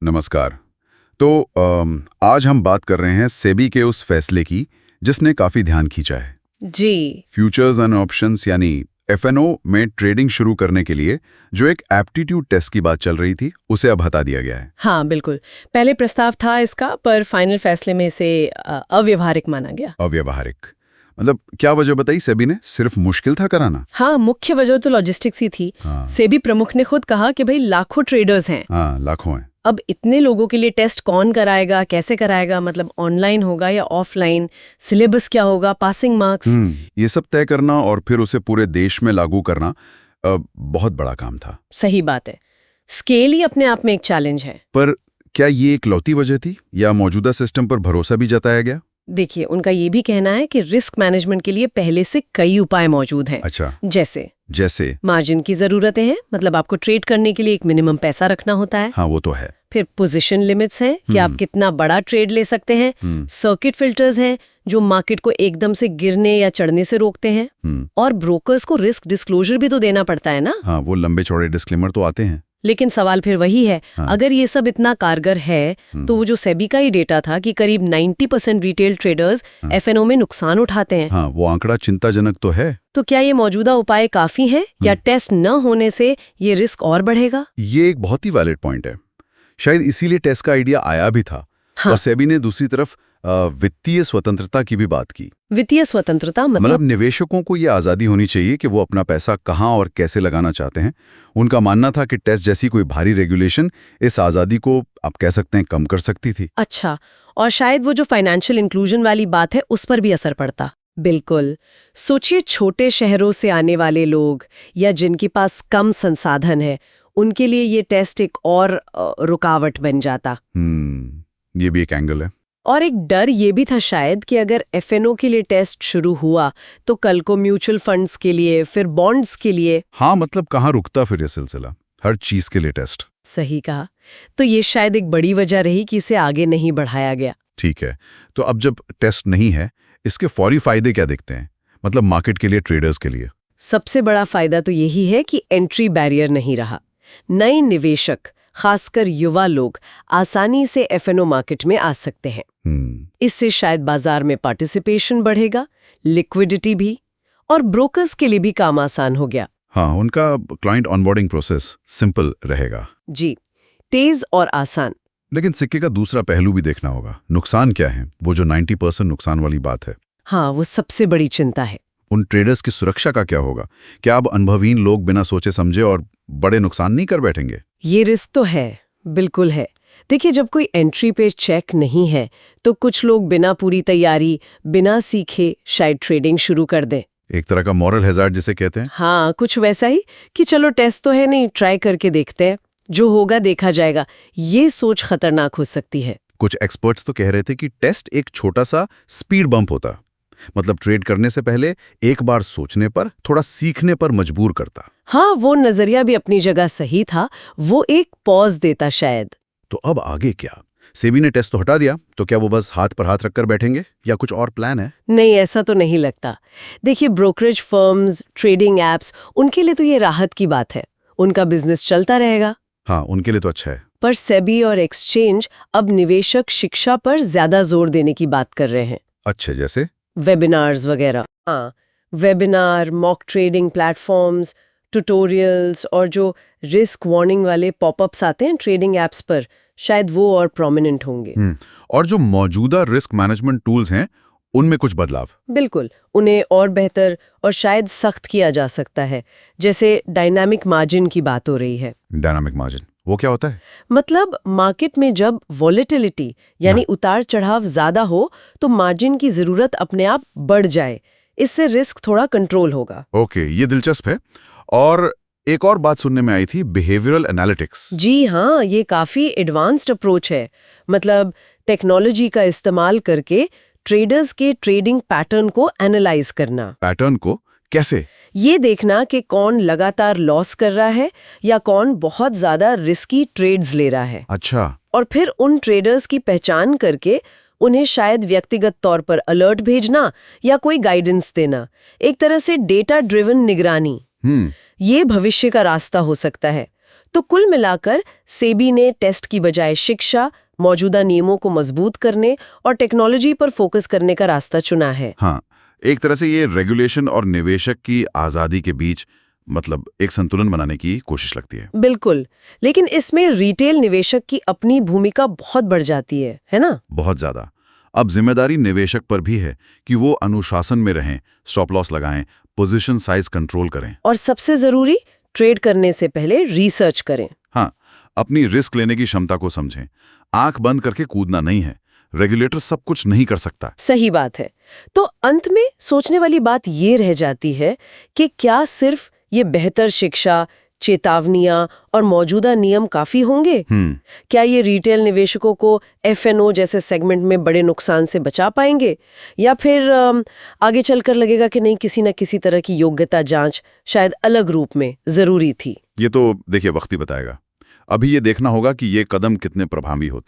नमस्कार। तो आज हम बात कर रहे हैं सेबी के उस फैसले की जिसने काफी ध्यान खींचा है। जी। फ्यूचर्स एंड ऑप्शंस यानी एफएनओ में ट्रेडिंग शुरू करने के लिए जो एक एप्टीट्यूड टेस्ट की बात चल रही थी उसे अब हटा दिया गया है। हाँ, बिल्कुल। पहले प्रस्ताव था इसका, पर फाइनल फैसले में इसे अव्यवहारिक माना गया। अव्यवहारिक मतलब क्या वजह बताई सेबी ने? सिर्फ मुश्किल था कराना? हाँ, मुख्य वजह तो लॉजिस्टिक्स ही थी। हाँ। सेबी प्रमुख ने खुद कहा कि भाई लाखों ट्रेडर्स हैं। हाँ, लाखों हैं। अब इतने लोगों के लिए टेस्ट कौन कराएगा, कैसे कराएगा, मतलब ऑनलाइन होगा या ऑफलाइन, सिलेबस क्या होगा, पासिंग मार्क्स। ये सब तय करना और फिर उसे पूरे देश में लागू करना बहुत बड़ा काम था। सही बात है। स्केल ही अपने आप में एक चैलेंज है। पर क्या ये इकलौती वजह थी या मौजूदा सिस्टम पर भरोसा भी जताया गया? देखिए, उनका ये भी कहना है कि रिस्क मैनेजमेंट के लिए पहले से कई उपाय मौजूद हैं। अच्छा, जैसे मार्जिन की जरूरतें हैं, मतलब आपको ट्रेड करने के लिए एक मिनिमम पैसा रखना होता है। हाँ, वो तो है। फिर पोजीशन लिमिट्स हैं कि आप कितना बड़ा ट्रेड ले सकते हैं। सर्किट फिल्टर्स हैं जो मार्केट को एकदम से गिरने या चढ़ने से रोकते हैं। और ब्रोकर्स को रिस्क डिस्क्लोजर भी तो देना पड़ता है ना। हाँ, वो लंबे चौड़े डिस्क्लेमर तो आते हैं। लेकिन सवाल फिर वही है, हाँ। अगर ये सब इतना कारगर है तो वो जो सेबी का ही डेटा था कि करीब 90% रिटेल ट्रेडर्स एफएनओ में नुकसान उठाते हैं। हाँ, वो आंकड़ा चिंताजनक तो है। तो क्या ये मौजूदा उपाय काफी हैं या टेस्ट न होने से ये रिस्क और बढ़ेगा? ये एक बहुत ही वैलिड पॉइंट है। शायद इसीलिए टेस्ट का आइडिया आया भी था। हाँ। और सेबी ने दूसरी तरफ वित्तीय स्वतंत्रता की भी बात की। वित्तीय स्वतंत्रता मतलब निवेशकों को ये आज़ादी होनी चाहिए कि वो अपना पैसा कहाँ और कैसे लगाना चाहते हैं। उनका मानना था कि टेस्ट जैसी कोई भारी रेगुलेशन इस आज़ादी को आप कह सकते हैं कम कर सकती थी। अच्छा, और शायद वो जो फाइनेंशियल इंक्लूजन वाली बात है उस पर भी असर पड़ता। बिल्कुल। सोचिए, छोटे शहरों से आने वाले लोग या जिनके पास कम संसाधन है, उनके लिए ये टेस्ट एक और रुकावट बन जाता। ये भी एक एंगल है। और एक डर ये भी था शायद कि अगर एफएनओ के लिए टेस्ट शुरू हुआ तो कल को म्यूचुअल फंड्स के लिए, फिर बॉन्ड्स के लिए। हाँ, मतलब कहाँ रुकता फिर ये सिलसिला? हर चीज के लिए टेस्ट। सही कहा। तो ये शायद एक बड़ी वजह रही कि इसे आगे नहीं बढ़ाया गया। ठीक है, तो अब जब टेस्ट नहीं है, इसके फौरी फायदे क्या दिखते हैं? मतलब मार्केट के लिए, ट्रेडर्स के लिए। सबसे बड़ा फायदा तो यही है कि एंट्री बैरियर नहीं रहा। नए निवेशक, खासकर युवा लोग, आसानी से एफएनओ मार्केट में आ सकते हैं। इससे शायद बाजार में पार्टिसिपेशन बढ़ेगा, लिक्विडिटी भी, और ब्रोकर्स के लिए भी काम आसान हो गया। हाँ, उनका क्लाइंट ऑनबोर्डिंग प्रोसेस सिंपल रहेगा। जी, तेज और आसान। लेकिन सिक्के का दूसरा पहलू भी देखना होगा। नुकसान क्या है? वो जो 90% नुकसान वाली बात है। हाँ, वो सबसे बड़ी चिंता है। उन ट्रेडर्स की सुरक्षा का क्या होगा? क्या अब अनुभवीन लोग बिना सोचे समझे और बड़े नुकसान नहीं कर बैठेंगे? ये रिस्क तो है, बिल्कुल है। देखिए, जब कोई एंट्री पे चेक नहीं है तो कुछ लोग बिना पूरी तैयारी, बिना सीखे शायद ट्रेडिंग शुरू कर दें। एक तरह का मॉरल हैजार्ड जिसे कहते हैं। हाँ, कुछ वैसा ही कि चलो टेस्ट तो है नहीं, ट्राई करके देखते हैं, जो होगा देखा जाएगा। ये सोच खतरनाक हो सकती है। कुछ एक्सपर्ट्स तो कह रहे थे कि टेस्ट एक छोटा सा स्पीड बम्प होता, मतलब ट्रेड करने से पहले एक बार सोचने पर, थोड़ा सीखने पर मजबूर करता। हाँ, वो नजरिया भी अपनी जगह सही था। वो एक पॉज देता शायद। तो अब आगे क्या? सेबी ने टेस्ट तो हटा दिया, तो क्या वो बस हाथ पर हाथ रखकर बैठेंगे या कुछ और प्लान है? नहीं, ऐसा तो नहीं लगता। देखिए, ब्रोकरेज फर्म्स, ट्रेडिंग एप्स, उनके लिए तो ये राहत की बात है। उनका बिजनेस चलता रहेगा। हाँ, उनके लिए तो अच्छा है। पर सेबी और एक्सचेंज अब निवेशक शिक्षा पर ज्यादा जोर देने की बात कर रहे हैं। अच्छा, जैसे वेबिनार्स वगैरह। हाँ, webinar, mock trading platforms, tutorials और जो रिस्क वार्निंग वाले पॉपअप्स आते हैं ट्रेडिंग एप्स पर, शायद वो और प्रोमिनेंट होंगे। और जो मौजूदा रिस्क मैनेजमेंट टूल्स हैं, उनमें कुछ बदलाव? बिल्कुल, उन्हें और बेहतर और शायद सख्त किया जा सकता है। जैसे डायनामिक मार्जिन की बात हो रही है। डायनामिक मार्जिन वो क्या होता है? मतलब मार्केट में जब वॉलेटिलिटी यानी उतार चढ़ाव ज्यादा हो तो मार्जिन की जरूरत अपने आप बढ़ जाए। इससे रिस्क थोड़ा कंट्रोल होगा। ओके, ये दिलचस्प है। और एक और बात सुनने में आई थी, बिहेवियरल एनालिटिक्स। जी हाँ, ये काफी एडवांस्ड अप्रोच है। मतलब टेक्नोलॉजी का इस्तेमाल करके ट्रेडर्स के ट्रेडिंग पैटर्न को एनालाइज करना। पैटर्न को कैसे? ये देखना कि कौन लगातार लॉस कर रहा है या कौन बहुत ज्यादा रिस्की ट्रेड्स ले रहा है। अच्छा। और फिर उन ट्रेडर्स की पहचान करके उन्हें शायद व्यक्तिगत तौर पर अलर्ट भेजना या कोई गाइडेंस देना। एक तरह से डेटा ड्रिवन निगरानी। ये भविष्य का रास्ता हो सकता है। तो कुल मिलाकर सेबी ने टेस्ट की बजाय शिक्षा, मौजूदा नियमों को मजबूत करने और टेक्नोलॉजी पर फोकस करने का रास्ता चुना है। हाँ, एक तरह से ये रेगुलेशन और निवेशक की आज़ादी के बीच मतलब एक संतुलन बनाने की कोशिश लगती है। बिल्कुल, लेकिन इसमें रिटेल निवेशक की अपनी भूमिका बहुत बढ़ जाती है ना? बहुत ज़्यादा। अब जिम्मेदारी निवेशक पर भी है कि वो अनुशासन में रहें, स्टॉप लॉस लगाएं, पोजीशन साइज कंट्रोल करें। और सबसे जरूरी, ट्रेड करने से पहले रिसर्च करें। हाँ, अपनी रिस्क लेने की क्षमता को समझें। आंख बंद करके कूदना नहीं है। रेगुलेटर सब कुछ नहीं कर सकता। सही बात है। तो अंत में सोचने वाली बात ये रह जाती है कि क्या सिर्फ ये बेहतर शिक्षा, चेतावनियां और मौजूदा नियम काफी होंगे? क्या ये रिटेल निवेशकों को एफएनओ जैसे सेगमेंट में बड़े नुकसान से बचा पाएंगे, या फिर आगे चलकर लगेगा कि नहीं, किसी न किसी तरह की योग्यता जांच शायद अलग रूप में जरूरी थी? ये तो देखिए वक्त ही बताएगा। अभी ये देखना होगा कि ये कदम कितने प्रभावी होते हैं।